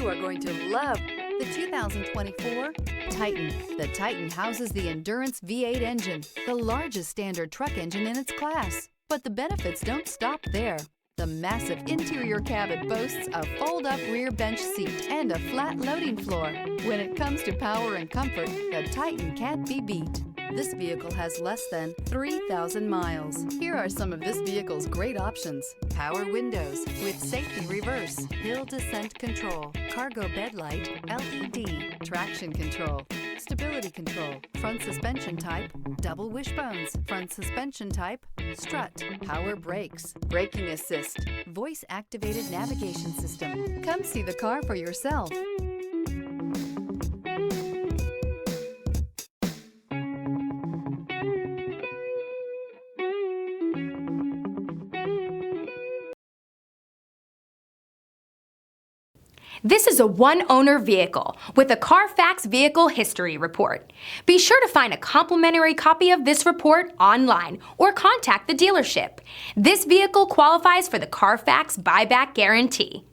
are going to love the 2024 Titan. The Titan houses the Endurance V8 engine, the largest standard truck engine in its class. But the benefits don't stop there. The massive interior cabin boasts a fold-up rear bench seat and a flat loading floor. When it comes to power and comfort, the Titan can't be beat. This vehicle has less than 3,000 miles. Here are some of this vehicle's great options: power windows with safety reverse, hill descent control, cargo bed light, LED, traction control, stability control, front suspension type, double wishbones, front suspension type, strut, power brakes, braking assist, voice activated navigation system. Come see the car for yourself. This is a one-owner vehicle with a Carfax Vehicle History Report. Be sure to find a complimentary copy of this report online or contact the dealership. This vehicle qualifies for the Carfax Buyback Guarantee.